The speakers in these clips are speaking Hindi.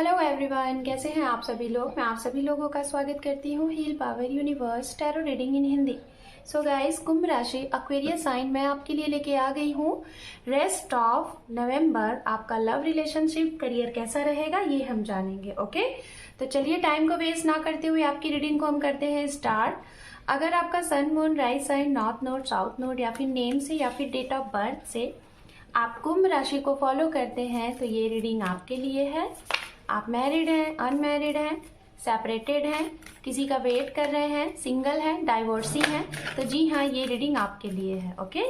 हेलो एवरीवन, कैसे हैं आप सभी लोग। मैं आप सभी लोगों का स्वागत करती हूँ heal power universe tarot reading in Hindi. So guys, कुंभ राशि एक्वेरियस साइन मैं आपके लिए लेके आ गई हूँ। रेस्ट ऑफ नवंबर आपका लव रिलेशनशिप करियर कैसा रहेगा ये हम जानेंगे। ओके, तो चलिए टाइम को वेस्ट ना करते हुए आपकी रीडिंग को हम करते हैं स्टार्ट। अगर आपका sun moon rise sign north node south node या फिर नेम से या फिर डेट ऑफ बर्थ से आप कुंभ राशि को फॉलो करते हैं तो ये रीडिंग आपके लिए है। आप मैरिड हैं, अनमैरिड हैं, सेपरेटेड हैं, किसी का वेट कर रहे हैं, सिंगल हैं, डाइवोर्सी हैं, तो जी हाँ, ये रीडिंग आपके लिए है। ओके,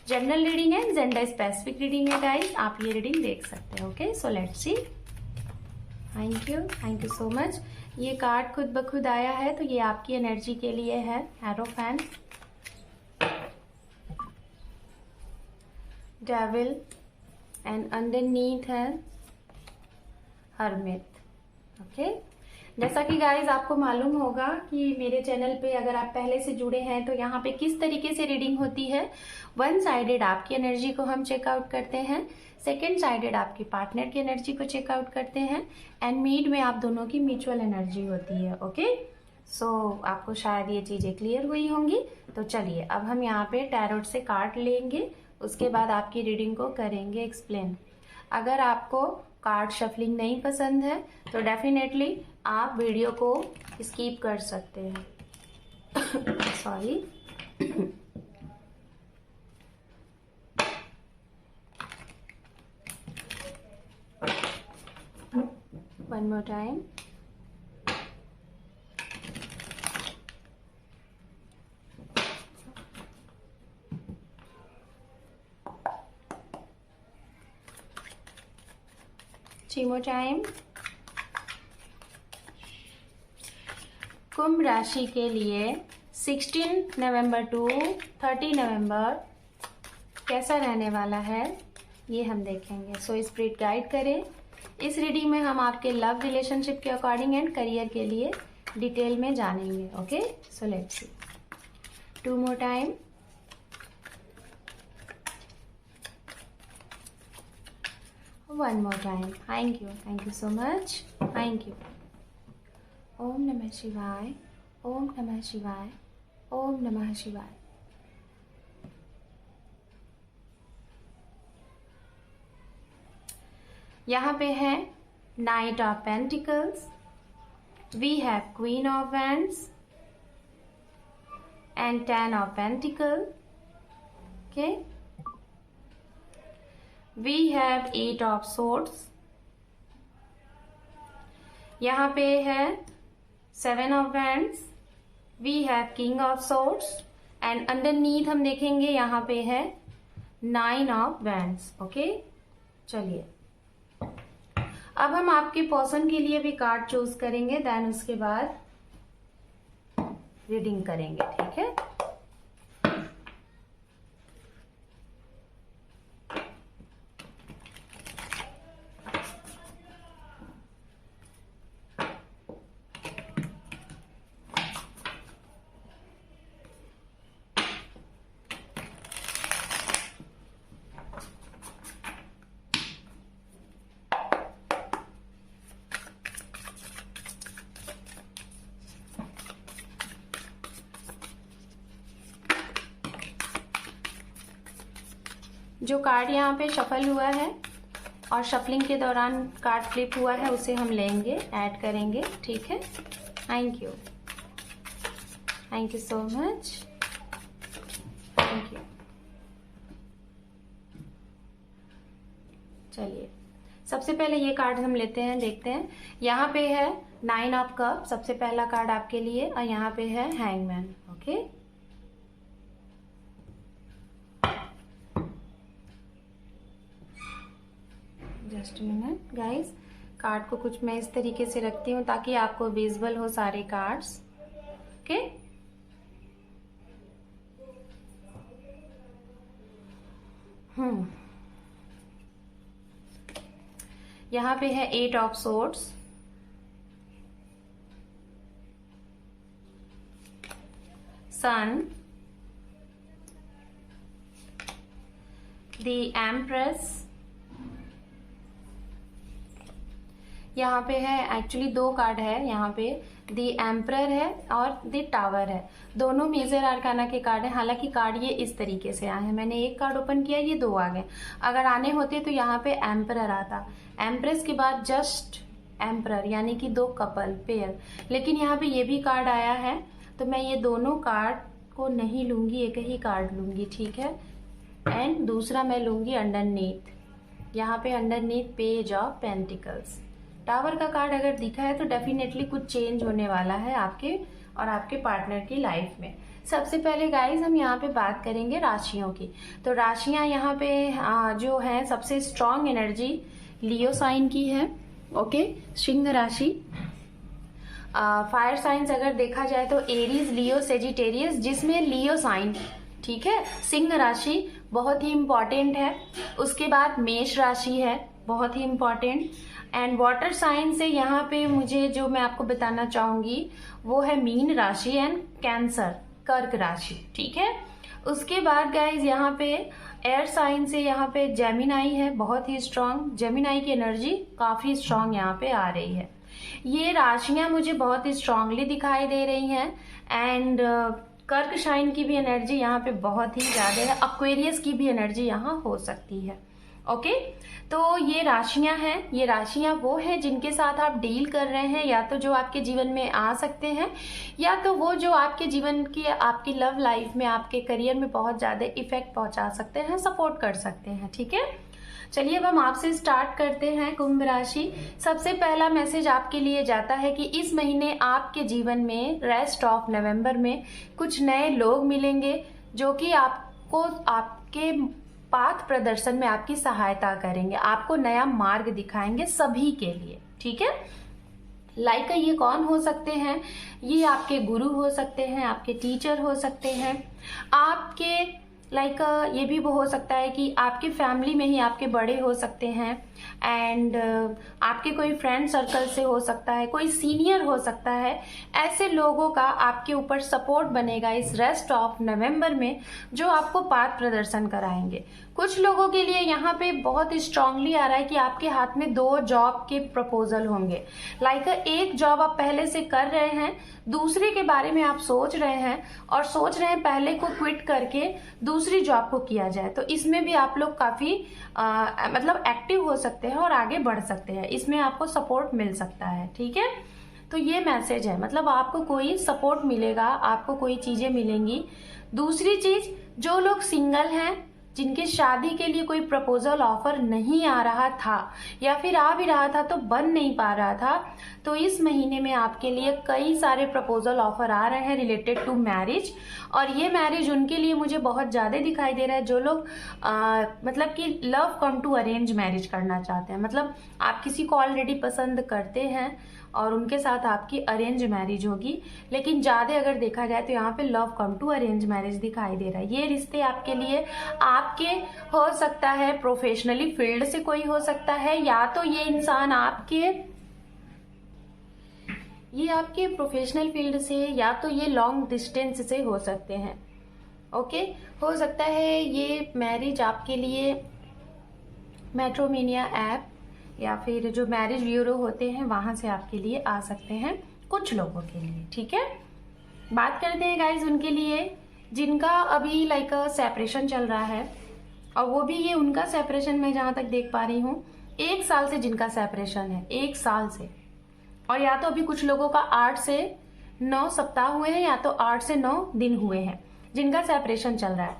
जनरल रीडिंग है, जेंडर स्पेसिफिक रीडिंग है गाइस, आप ये रीडिंग देख सकते हैं। Okay, so let's C. Thank you so much. ये कार्ड खुद ब खुद आया है तो ये आपकी एनर्जी के लिए है। हेरोफैन, डेविल एंड अंडरनीथ है हरमित। ओके, जैसा कि गाइज आपको मालूम होगा कि मेरे चैनल पे अगर आप पहले से जुड़े हैं तो यहाँ पे किस तरीके से रीडिंग होती है। वन साइडेड आपकी एनर्जी को हम चेकआउट करते हैं, सेकेंड साइडेड आपकी पार्टनर की एनर्जी को चेकआउट करते हैं, एंड मीड में आप दोनों की म्यूचुअल एनर्जी होती है। ओके, सो आपको शायद ये चीजें क्लियर हुई होंगी। तो चलिए अब हम यहाँ पे टैरोट से कार्ड लेंगे, उसके बाद आपकी रीडिंग को करेंगे एक्सप्लेन। अगर आपको कार्ड शफलिंग नहीं पसंद है तो डेफिनेटली आप वीडियो को स्किप कर सकते हैं। Sorry. One more time. Three more time. कुंभ राशि के लिए 16 नवंबर टू 30 नवंबर कैसा रहने वाला है ये हम देखेंगे। सो स्पिरिट गाइड करें। इस रीडिंग में हम आपके लव रिलेशनशिप के अकॉर्डिंग एंड करियर के लिए डिटेल में जानेंगे। Okay, so let's see. Two more time. One more time. Thank you so much. Thank you. ओम नमः शिवाय, ओम नमः शिवाय, ओम नमः शिवाय। यहाँ पे है knight of pentacles, we have queen of wands and 10 of pentacle. Okay, we have 8 of swords. यहाँ पे है 7 of wands, we have king of swords and underneath हम देखेंगे यहाँ पे है 9 ऑफ वैंड्स। ओके, चलिए अब हम आपके पर्सन के लिए भी कार्ड चूज करेंगे, देन उसके बाद रीडिंग करेंगे। ठीक है, जो कार्ड यहाँ पे शफल हुआ है और शफलिंग के दौरान कार्ड फ्लिप हुआ है उसे हम लेंगे, ऐड करेंगे। ठीक है, thank you so much. Thank you. चलिए सबसे पहले ये कार्ड हम लेते हैं, देखते हैं। यहाँ पे है 9 ऑफ कप, सबसे पहला कार्ड आपके लिए, और यहाँ पे है hangman. Okay, just minute guys, card को कुछ मैं इस तरीके से रखती हूँ ताकि आपको विजिबल हो सारे कार्ड्स। ओके, यहाँ पे है 8 of swords, sun, the empress, यहाँ पे है एक्चुअली 2 कार्ड है, यहाँ पे द एम्परर है और द टावर है। दोनों मेजर आर्काना के कार्ड हैं। हालांकि कार्ड ये इस तरीके से आए हैं, मैंने एक कार्ड ओपन किया, ये 2 आ गए। अगर आने होते तो यहाँ पे एम्परर आता, एम्प्रेस के बाद जस्ट एम्परर, यानी कि 2 कपल पेयर। लेकिन यहाँ पे ये भी कार्ड आया है, तो मैं ये दोनों कार्ड को नहीं लूंगी, एक ही कार्ड लूंगी, ठीक है। एंड दूसरा मैं लूंगी अंडरनीथ, यहाँ पे underneath page of pentacles. Tower का कार्ड अगर दिखा है तो डेफिनेटली कुछ चेंज होने वाला है आपके और आपके पार्टनर की लाइफ में। सबसे पहले गाइज हम यहाँ पे बात करेंगे राशियों की। तो राशियां यहाँ पे जो है सबसे स्ट्रॉन्ग एनर्जी लियो साइन की है, ओके। सिंह राशि, फायर साइंस अगर देखा जाए तो एरीज, लियो, सेजिटेरियस, जिसमें लियो साइन, ठीक है। सिंह राशि बहुत ही इंपॉर्टेंट है। उसके बाद मेष राशि है, बहुत ही इंपॉर्टेंट। एंड वाटर साइन से यहाँ पे मुझे जो मैं आपको बताना चाहूंगी वो है मीन राशि एंड कैंसर, कर्क राशि, ठीक है। उसके बाद गाइज यहाँ पे एयर साइन से यहाँ पे जेमिनाई है, बहुत ही स्ट्रांग। जेमिनाई की एनर्जी काफी स्ट्रांग यहाँ पे आ रही है। ये राशियां मुझे बहुत ही स्ट्रांगली दिखाई दे रही हैं। एंड कर्क साइन की भी एनर्जी यहाँ पे बहुत ही ज्यादा है। एक्वेरियस की भी एनर्जी यहाँ हो सकती है, ओके। तो ये राशियां हैं, ये राशियां वो हैं जिनके साथ आप डील कर रहे हैं, या तो जो आपके जीवन में आ सकते हैं, या तो वो जो आपके जीवन की, आपकी लव लाइफ में, आपके करियर में बहुत ज्यादा इफेक्ट पहुंचा सकते हैं, सपोर्ट कर सकते हैं, ठीक है। चलिए अब हम आपसे स्टार्ट करते हैं कुंभ राशि। सबसे पहला मैसेज आपके लिए जाता है कि इस महीने आपके जीवन में रेस्ट ऑफ नवंबर में कुछ नए लोग मिलेंगे जो कि आपको आपके पाथ प्रदर्शन में आपकी सहायता करेंगे, आपको नया मार्ग दिखाएंगे सभी के लिए, ठीक है। लाइक ये कौन हो सकते हैं? ये आपके गुरु हो सकते हैं, आपके टीचर हो सकते हैं, आपके ये भी वो हो सकता है कि आपकी फैमिली में ही आपके बड़े हो सकते हैं। एंड आपके कोई फ्रेंड सर्कल से हो सकता है, कोई सीनियर हो सकता है। ऐसे लोगों का आपके ऊपर सपोर्ट बनेगा इस रेस्ट ऑफ नवंबर में, जो आपको पाथ प्रदर्शन कराएंगे। कुछ लोगों के लिए यहाँ पे बहुत स्ट्रांगली आ रहा है कि आपके हाथ में 2 जॉब के प्रपोजल होंगे। एक जॉब आप पहले से कर रहे हैं, दूसरे के बारे में आप सोच रहे हैं और सोच रहे हैं पहले को क्विट करके दूसरी जॉब को किया जाए। तो इसमें भी आप लोग काफी मतलब एक्टिव हो सकते हैं और आगे बढ़ सकते हैं, इसमें आपको सपोर्ट मिल सकता है, ठीक है। तो ये मैसेज है, मतलब आपको कोई सपोर्ट मिलेगा, आपको कोई चीजें मिलेंगी। दूसरी चीज, जो लोग सिंगल हैं, जिनके शादी के लिए कोई प्रपोजल ऑफर नहीं आ रहा था या फिर आ भी रहा था तो बन नहीं पा रहा था, तो इस महीने में आपके लिए कई सारे प्रपोजल ऑफर आ रहे हैं रिलेटेड टू मैरिज। और ये मैरिज उनके लिए मुझे बहुत ज्यादा दिखाई दे रहा है जो लोग मतलब कि love cum to arrange marriage करना चाहते हैं। मतलब आप किसी को ऑलरेडी पसंद करते हैं और उनके साथ आपकी अरेंज मैरिज होगी, लेकिन ज्यादा अगर देखा जाए तो यहाँ पे love cum to arrange marriage दिखाई दे रहा है। ये रिश्ते आपके लिए आपके हो सकता है प्रोफेशनली फील्ड से कोई हो सकता है, या तो ये इंसान आपके प्रोफेशनल फील्ड से, या तो ये लॉन्ग डिस्टेंस से हो सकते हैं, ओके। हो सकता है ये मैरिज आपके लिए मैट्रोमेनिया ऐप या फिर जो मैरिज ब्यूरो होते हैं वहां से आपके लिए आ सकते हैं कुछ लोगों के लिए, ठीक है। बात करते हैं गाइज उनके लिए जिनका अभी सेपरेशन चल रहा है, और वो भी ये उनका सेपरेशन मैं जहां तक देख पा रही हूँ 1 साल से जिनका सेपरेशन है, 1 साल से। और या तो अभी कुछ लोगों का 8 से 9 सप्ताह हुए हैं, या तो 8 से 9 दिन हुए हैं जिनका सेपरेशन चल रहा है।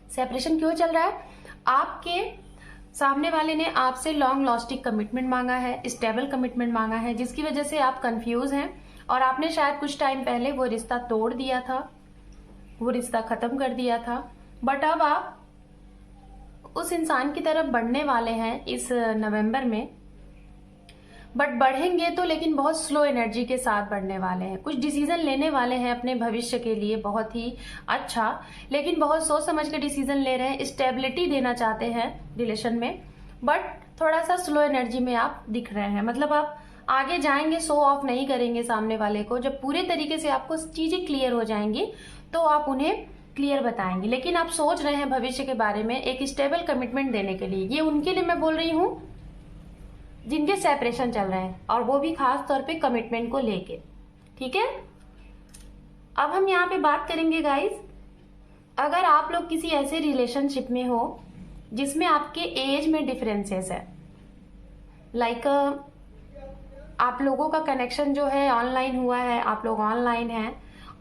सेपरेशन क्यों चल रहा है? आपके सामने वाले ने आपसे लॉन्ग लास्टिंग कमिटमेंट मांगा है, स्टेबल कमिटमेंट मांगा है, जिसकी वजह से आप कंफ्यूज हैं और आपने शायद कुछ टाइम पहले वो रिश्ता तोड़ दिया था, वो रिश्ता खत्म कर दिया था। बट अब आप उस इंसान की तरफ बढ़ने वाले हैं इस नवंबर में, बट बढ़ेंगे तो लेकिन बहुत स्लो एनर्जी के साथ बढ़ने वाले हैं। कुछ डिसीजन लेने वाले हैं अपने भविष्य के लिए बहुत ही अच्छा, लेकिन बहुत सोच समझ के डिसीजन ले रहे हैं। स्टेबिलिटी देना चाहते हैं रिलेशन में, बट थोड़ा सा स्लो एनर्जी में आप दिख रहे हैं। मतलब आप आगे जाएंगे, शो ऑफ नहीं करेंगे सामने वाले को। जब पूरे तरीके से आपको चीजें क्लियर हो जाएंगी तो आप उन्हें क्लियर बताएंगे, लेकिन आप सोच रहे हैं भविष्य के बारे में एक स्टेबल कमिटमेंट देने के लिए। ये उनके लिए मैं बोल रही हूँ जिनके सेपरेशन चल रहे हैं, और वो भी खास तौर पे कमिटमेंट को लेके। ठीक है, अब हम यहाँ पे बात करेंगे गाइस, अगर आप लोग किसी ऐसे रिलेशनशिप में हो जिसमें आपके एज में डिफरेंसेस है, लाइक आप लोगों का कनेक्शन जो है ऑनलाइन हुआ है, आप लोग ऑनलाइन हैं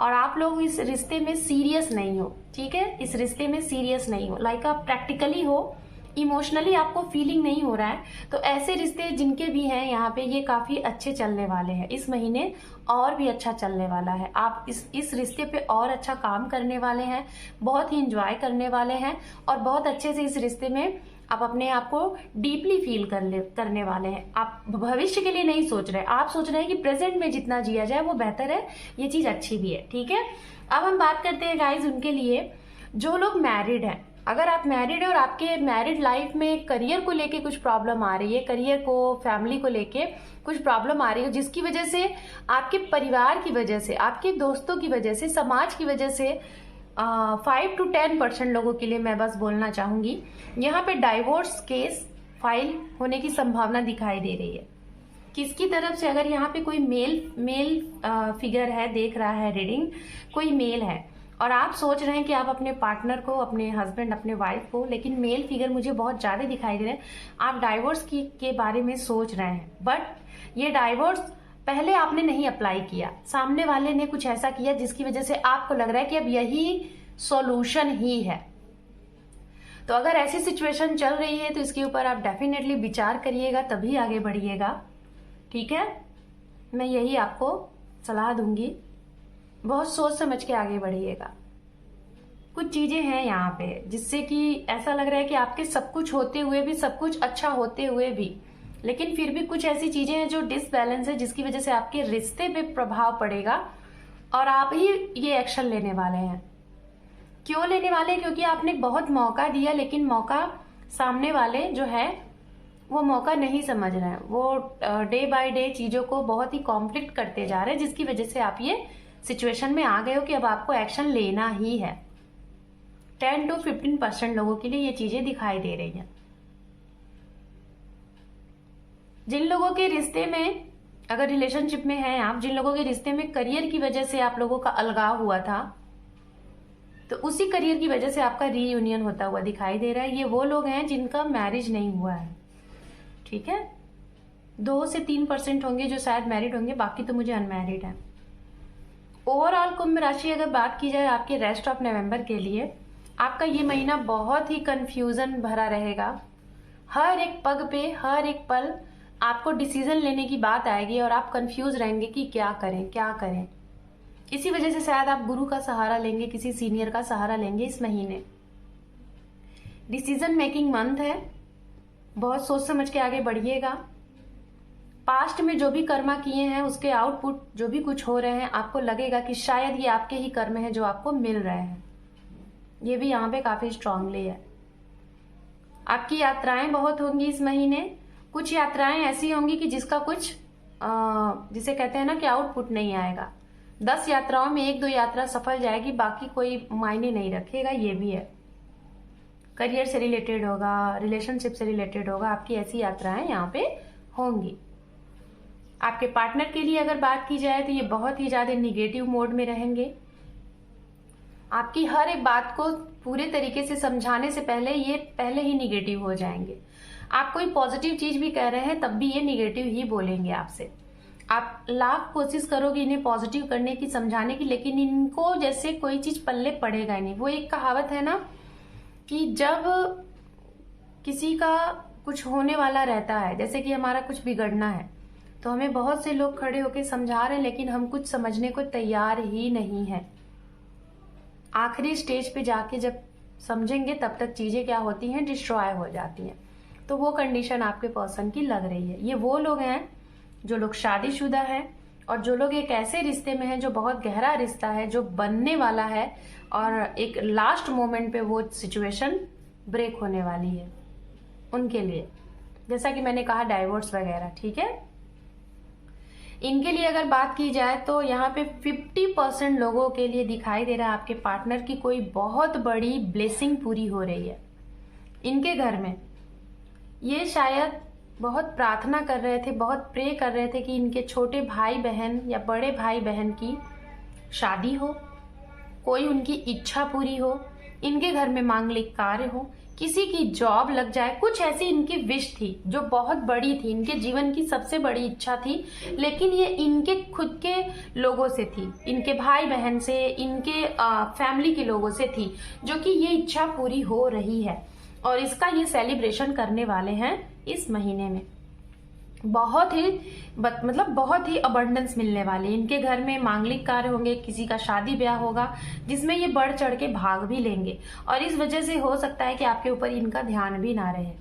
और आप लोग इस रिश्ते में सीरियस नहीं हो। ठीक है, इस रिश्ते में सीरियस नहीं हो, लाइक आप प्रैक्टिकली हो, इमोशनली आपको फीलिंग नहीं हो रहा है, तो ऐसे रिश्ते जिनके भी हैं यहाँ पे, ये काफी अच्छे चलने वाले हैं इस महीने, और भी अच्छा चलने वाला है। आप इस रिश्ते पे और अच्छा काम करने वाले हैं, बहुत ही इंजॉय करने वाले हैं, और बहुत अच्छे से इस रिश्ते में आप अपने आप को डीपली फील करने वाले हैं। आप भविष्य के लिए नहीं सोच रहे, आप सोच रहे हैं कि प्रेजेंट में जितना जिया जाए वो बेहतर है, ये चीज अच्छी भी है। ठीक है, अब हम बात करते हैं गाइज उनके लिए जो लोग मैरिड हैं। अगर आप मैरिड है और आपके मैरिड लाइफ में करियर को लेके कुछ प्रॉब्लम आ रही है, करियर को, फैमिली को लेके कुछ प्रॉब्लम आ रही है, जिसकी वजह से आपके परिवार की वजह से, आपके दोस्तों की वजह से, समाज की वजह से 5 to 10% लोगों के लिए मैं बस बोलना चाहूंगी, यहाँ पे डाइवोर्स केस फाइल होने की संभावना दिखाई दे रही है। किसकी तरफ से? अगर यहाँ पे कोई मेल फिगर है, देख रहा है रीडिंग, कोई मेल है और आप सोच रहे हैं कि आप अपने पार्टनर को, अपने हस्बैंड, अपने वाइफ को, लेकिन मेल फिगर मुझे बहुत ज्यादा दिखाई दे रहे हैं, आप डाइवोर्स के बारे में सोच रहे हैं, बट ये डाइवोर्स पहले आपने नहीं अप्लाई किया, सामने वाले ने कुछ ऐसा किया जिसकी वजह से आपको लग रहा है कि अब यही सॉल्यूशन ही है। तो अगर ऐसी सिचुएशन चल रही है तो इसके ऊपर आप डेफिनेटली विचार करिएगा, तभी आगे बढ़िएगा। ठीक है, मैं यही आपको सलाह दूंगी, बहुत सोच समझ के आगे बढ़िएगा। कुछ चीजें हैं यहाँ पे जिससे कि ऐसा लग रहा है कि आपके सब कुछ होते हुए भी, सब कुछ अच्छा होते हुए भी, लेकिन फिर भी कुछ ऐसी चीजें हैं जो डिसबैलेंस है, जिसकी वजह से आपके रिश्ते पे प्रभाव पड़ेगा और आप ही ये एक्शन लेने वाले हैं। क्यों लेने वाले हैं? क्योंकि आपने बहुत मौका दिया, लेकिन मौका सामने वाले जो है वो मौका नहीं समझ रहे हैं, वो डे बाय डे चीजों को बहुत ही कॉम्प्लिकेट करते जा रहे हैं, जिसकी वजह से आप ये सिचुएशन में आ गए हो कि अब आपको एक्शन लेना ही है। 10 to 15% लोगों के लिए ये चीजें दिखाई दे रही हैं। जिन लोगों के रिश्ते में, अगर रिलेशनशिप में हैं आप, जिन लोगों के रिश्ते में करियर की वजह से आप लोगों का अलगाव हुआ था, तो उसी करियर की वजह से आपका रीयूनियन होता हुआ दिखाई दे रहा है। ये वो लोग हैं जिनका मैरिज नहीं हुआ है। ठीक है, 2 से 3% होंगे जो शायद मैरिड होंगे, बाकी तो मुझे अनमैरिड है। ओवरऑल कुंभ राशि अगर बात की जाए आपके रेस्ट ऑफ नवंबर के लिए, आपका ये महीना बहुत ही कंफ्यूजन भरा रहेगा। हर एक पग पे, हर एक पल आपको डिसीजन लेने की बात आएगी और आप कंफ्यूज रहेंगे कि क्या करें, क्या करें। इसी वजह से शायद आप गुरु का सहारा लेंगे, किसी सीनियर का सहारा लेंगे इस महीने। डिसीजन मेकिंग मंथ है, बहुत सोच समझ के आगे बढ़िएगा। पास्ट में जो भी कर्मा किए हैं उसके आउटपुट जो भी कुछ हो रहे हैं, आपको लगेगा कि शायद ये आपके ही कर्म हैं जो आपको मिल रहे हैं। ये भी यहाँ पे काफी स्ट्रांगली है। आपकी यात्राएं बहुत होंगी इस महीने। कुछ यात्राएं ऐसी होंगी कि जिसका कुछ जिसे कहते हैं ना कि आउटपुट नहीं आएगा। 10 यात्राओं में 1-2 यात्रा सफल जाएगी, बाकी कोई मायने नहीं रखेगा। ये भी है, करियर से रिलेटेड होगा, रिलेशनशिप से रिलेटेड होगा, आपकी ऐसी यात्राएं यहाँ पे होंगी। आपके पार्टनर के लिए अगर बात की जाए तो ये बहुत ही ज्यादा निगेटिव मोड में रहेंगे। आपकी हर एक बात को पूरे तरीके से समझाने से पहले ये पहले ही निगेटिव हो जाएंगे। आप कोई पॉजिटिव चीज भी कह रहे हैं तब भी ये निगेटिव ही बोलेंगे आपसे। आप लाख कोशिश करोगे इन्हें पॉजिटिव करने की, समझाने की, लेकिन इनको जैसे कोई चीज पल्ले पड़ेगा ही नहीं। वो एक कहावत है ना कि जब किसी का कुछ होने वाला रहता है, जैसे कि हमारा कुछ बिगड़ना है, तो हमें बहुत से लोग खड़े होकर समझा रहे हैं, लेकिन हम कुछ समझने को तैयार ही नहीं है। आखिरी स्टेज पे जाके जब समझेंगे तब तक चीजें क्या होती हैं, डिस्ट्रॉय हो जाती हैं। तो वो कंडीशन आपके पर्सन की लग रही है। ये वो लोग हैं जो लोग शादीशुदा हैं और जो लोग एक ऐसे रिश्ते में हैं जो बहुत गहरा रिश्ता है, जो बनने वाला है और एक लास्ट मोमेंट पे वो सिचुएशन ब्रेक होने वाली है उनके लिए, जैसा कि मैंने कहा डाइवोर्स वगैरह। ठीक है, इनके लिए अगर बात की जाए तो यहाँ पे 50% लोगों के लिए दिखाई दे रहा है आपके पार्टनर की कोई बहुत बड़ी ब्लेसिंग पूरी हो रही है इनके घर में। ये शायद बहुत प्रार्थना कर रहे थे, बहुत प्रे कर रहे थे कि इनके छोटे भाई बहन या बड़े भाई बहन की शादी हो, कोई उनकी इच्छा पूरी हो, इनके घर में मांगलिक कार्य हो, किसी की जॉब लग जाए, कुछ ऐसी इनकी विश थी जो बहुत बड़ी थी, इनके जीवन की सबसे बड़ी इच्छा थी। लेकिन ये इनके खुद के लोगों से थी, इनके भाई बहन से, इनके फैमिली के लोगों से थी, जो कि ये इच्छा पूरी हो रही है और इसका ये सेलिब्रेशन करने वाले हैं इस महीने में। बहुत ही मतलब बहुत ही अबंडेंस मिलने वाली, इनके घर में मांगलिक कार्य होंगे, किसी का शादी ब्याह होगा जिसमें ये बढ़ चढ़ के भाग भी लेंगे और इस वजह से हो सकता है कि आपके ऊपर इनका ध्यान भी ना रहे।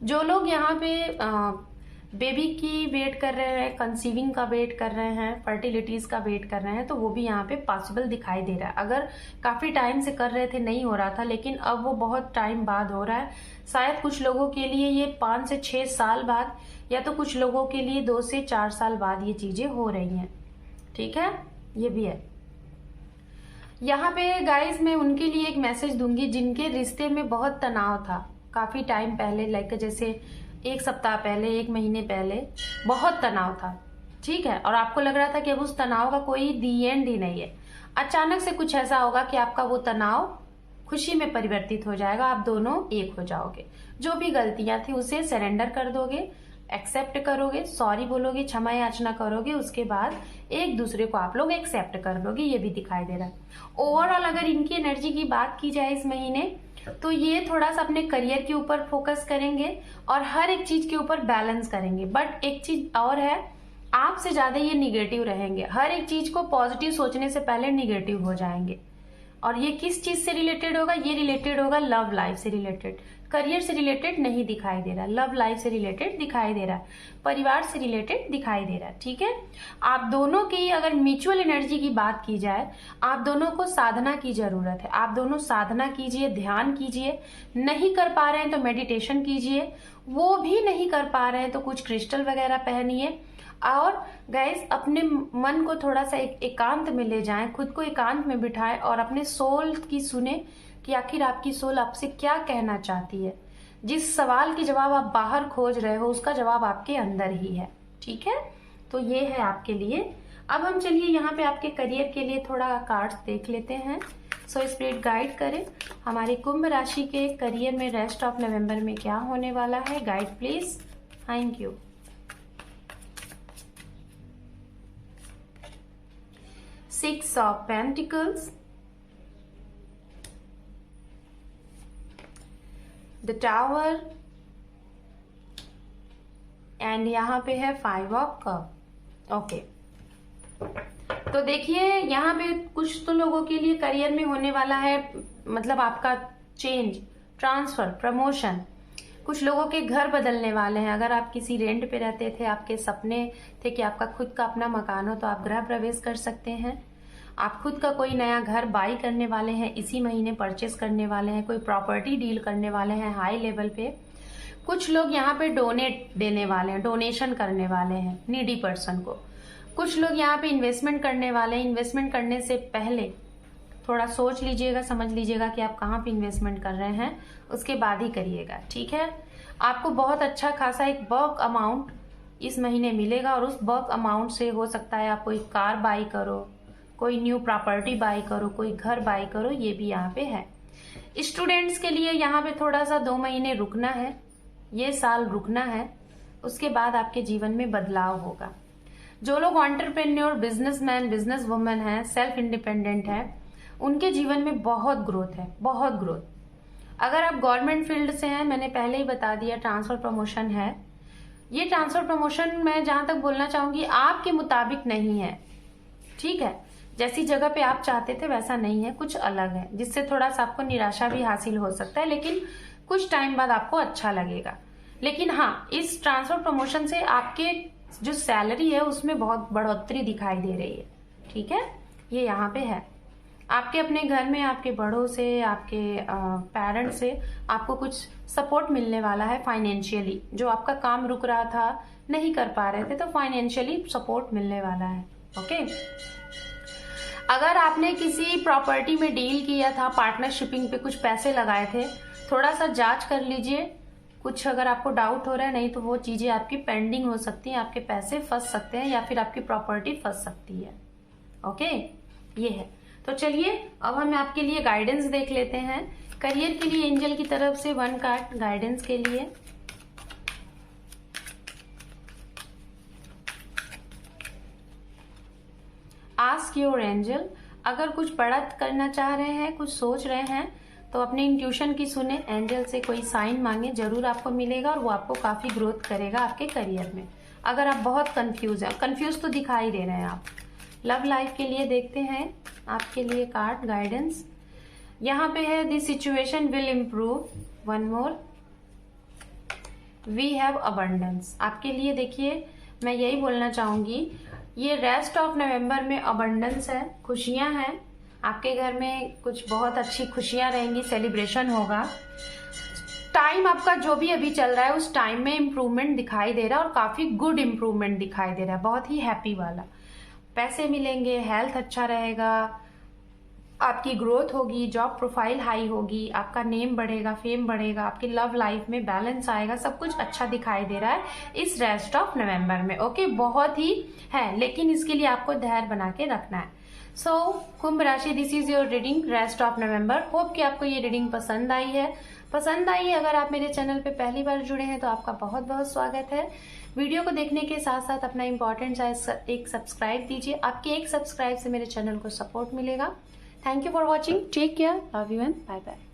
जो लोग यहाँ पे बेबी की वेट कर रहे हैं, कंसीविंग का वेट कर रहे हैं, फर्टिलिटीज का वेट कर रहे हैं, तो वो भी यहाँ पे पॉसिबल दिखाई दे रहा है। अगर काफी टाइम से कर रहे थे नहीं हो रहा था, लेकिन अब वो बहुत टाइम बाद हो रहा है। शायद कुछ लोगों के लिए ये 5 से 6 साल बाद, या तो कुछ लोगों के लिए 2 से 4 साल बाद ये चीजें हो रही हैं। ठीक है, ये भी है। यहाँ पे गाइस मैं उनके लिए एक मैसेज दूंगी जिनके रिश्ते में बहुत तनाव था काफी टाइम पहले, लाइक जैसे 1 सप्ताह पहले, 1 महीने पहले बहुत तनाव था। ठीक है, और आपको लग रहा था कि अब उस तनाव का कोई दी एंड ही नहीं है। अचानक से कुछ ऐसा होगा कि आपका वो तनाव खुशी में परिवर्तित हो जाएगा, आप दोनों एक हो जाओगे। जो भी गलतियां थी उसे सरेंडर कर दोगे, एक्सेप्ट करोगे, सॉरी बोलोगे, क्षमा याचना करोगे, उसके बाद एक दूसरे को आप लोग एक्सेप्ट कर लोगे। ये भी दिखाई दे रहा है। ओवरऑल अगर इनकी एनर्जी की बात की जाए इस महीने, तो ये थोड़ा सा अपने करियर के ऊपर फोकस करेंगे और हर एक चीज के ऊपर बैलेंस करेंगे। बट एक चीज और है, आपसे ज्यादा ये निगेटिव रहेंगे, हर एक चीज को पॉजिटिव सोचने से पहले निगेटिव हो जाएंगे। और ये किस चीज से रिलेटेड होगा? ये रिलेटेड होगा लव लाइफ से रिलेटेड। करियर से रिलेटेड नहीं दिखाई दे रहा, लव लाइफ से रिलेटेड दिखाई दे रहा है, परिवार से रिलेटेड दिखाई दे रहा है। ठीक है, आप दोनों की अगर म्यूचुअल एनर्जी की बात की जाए, आप दोनों को साधना की जरूरत है। आप दोनों साधना कीजिए, ध्यान कीजिए। नहीं कर पा रहे हैं तो मेडिटेशन कीजिए, वो भी नहीं कर पा रहे हैं तो कुछ क्रिस्टल वगैरह पहनिए। और गाइस अपने मन को थोड़ा सा एकांत में ले जाएं, खुद को एकांत में बिठाएं और अपने सोल की सुने कि आखिर आपकी सोल आपसे क्या कहना चाहती है। जिस सवाल की जवाब आप बाहर खोज रहे हो उसका जवाब आपके अंदर ही है। ठीक है, तो ये है आपके लिए। अब हम चलिए यहाँ पे आपके करियर के लिए थोड़ा कार्ड्स देख लेते हैं। सो स्पिरिट गाइड करें हमारे कुंभ राशि के करियर में रेस्ट ऑफ नवंबर में क्या होने वाला है। Guide please. Thank you. Six of Pentacles, the Tower, and यहाँ पे है 5 of Cup। ओके, तो देखिए यहाँ पे कुछ तो लोगों के लिए करियर में होने वाला है, मतलब आपका चेंज, ट्रांसफर, प्रमोशन। कुछ लोगों के घर बदलने वाले हैं। अगर आप किसी रेंट पे रहते थे, आपके सपने थे कि आपका खुद का अपना मकान हो, तो आप गृह प्रवेश कर सकते हैं। आप खुद का कोई नया घर बाई करने वाले हैं, इसी महीने परचेस करने वाले हैं, कोई प्रॉपर्टी डील करने वाले हैं हाई लेवल पे। कुछ लोग यहाँ पे डोनेट देने वाले हैं, डोनेशन करने वाले हैं नीडी पर्सन को। कुछ लोग यहाँ पे इन्वेस्टमेंट करने वाले हैं। इन्वेस्टमेंट करने से पहले थोड़ा सोच लीजिएगा, समझ लीजिएगा कि आप कहाँ पे इन्वेस्टमेंट कर रहे हैं, उसके बाद ही करिएगा। ठीक है, आपको बहुत अच्छा खासा एक बल्क अमाउंट इस महीने मिलेगा और उस बल्क अमाउंट से हो सकता है आप कोई कार बाई करो, कोई न्यू प्रॉपर्टी बाई करो, कोई घर बाई करो। ये भी यहाँ पे है। स्टूडेंट्स के लिए यहाँ पे थोड़ा सा 2 महीने रुकना है, ये साल रुकना है, उसके बाद आपके जीवन में बदलाव होगा। जो लोग एंटरप्रेन्योर, बिजनेसमैन, बिजनेस वुमेन है, सेल्फ इंडिपेंडेंट है, उनके जीवन में बहुत ग्रोथ है, बहुत ग्रोथ। अगर आप गवर्नमेंट फील्ड से हैं, मैंने पहले ही बता दिया ट्रांसफर प्रमोशन है। ये ट्रांसफर प्रमोशन मैं जहां तक बोलना चाहूंगी आपके मुताबिक नहीं है। ठीक है, जैसी जगह पे आप चाहते थे वैसा नहीं है, कुछ अलग है, जिससे थोड़ा सा आपको निराशा भी हासिल हो सकता है, लेकिन कुछ टाइम बाद आपको अच्छा लगेगा। लेकिन हाँ, इस ट्रांसफर प्रमोशन से आपके जो सैलरी है उसमें बहुत बढ़ोतरी दिखाई दे रही है। ठीक है, ये यहाँ पे है। आपके अपने घर में आपके बड़ों से, आपके पेरेंट्स से आपको कुछ सपोर्ट मिलने वाला है फाइनेंशियली। जो आपका काम रुक रहा था, नहीं कर पा रहे थे, तो फाइनेंशियली सपोर्ट मिलने वाला है। ओके, अगर आपने किसी प्रॉपर्टी में डील किया था, पार्टनरशिपिंग पे कुछ पैसे लगाए थे, थोड़ा सा जांच कर लीजिए। कुछ अगर आपको डाउट हो रहा है, नहीं तो वो चीजें आपकी पेंडिंग हो सकती हैं, आपके पैसे फंस सकते हैं या फिर आपकी प्रॉपर्टी फंस सकती है। ओके, ये है। तो चलिए अब हम आपके लिए गाइडेंस देख लेते हैं। करियर के लिए एंजल की तरफ से 1 कार्ड गाइडेंस के लिए। आस्क योर एंजल, अगर कुछ बड़ा करना चाह रहे हैं, कुछ सोच रहे हैं, तो अपने इंट्यूशन की सुने, एंजल से कोई साइन मांगे, जरूर आपको मिलेगा और वो आपको काफी ग्रोथ करेगा आपके करियर में। अगर आप बहुत कंफ्यूज हैं, कंफ्यूज तो दिखाई दे रहे हैं आप। लव लाइफ के लिए देखते हैं आपके लिए कार्ड गाइडेंस। यहाँ पे है this situation will improve, 1 more, we have abundance. आपके लिए देखिए मैं यही बोलना चाहूंगी, ये रेस्ट ऑफ नवंबर में अबंडेंस है, खुशियां हैं आपके घर में, कुछ बहुत अच्छी खुशियां रहेंगी, सेलिब्रेशन होगा। टाइम आपका जो भी अभी चल रहा है उस टाइम में इम्प्रूवमेंट दिखाई दे रहा है और काफी गुड इम्प्रूवमेंट दिखाई दे रहा है, बहुत ही हैप्पी वाला। पैसे मिलेंगे, हेल्थ अच्छा रहेगा, आपकी ग्रोथ होगी, जॉब प्रोफाइल हाई होगी, आपका नेम बढ़ेगा, फेम बढ़ेगा, आपकी लव लाइफ में बैलेंस आएगा, सब कुछ अच्छा दिखाई दे रहा है इस रेस्ट ऑफ नवंबर में। ओके, बहुत ही है, लेकिन इसके लिए आपको धैर्य बना के रखना है। सो कुंभ राशि, this is your reading rest of November. Hope कि आपको ये रीडिंग पसंद आई है। अगर आप मेरे चैनल पे पहली बार जुड़े हैं तो आपका बहुत बहुत स्वागत है। वीडियो को देखने के साथ साथ अपना इंपॉर्टेंट एक सब्सक्राइब दीजिए, आपके एक सब्सक्राइब से मेरे चैनल को सपोर्ट मिलेगा। Thank you for watching, take care, love you and bye bye.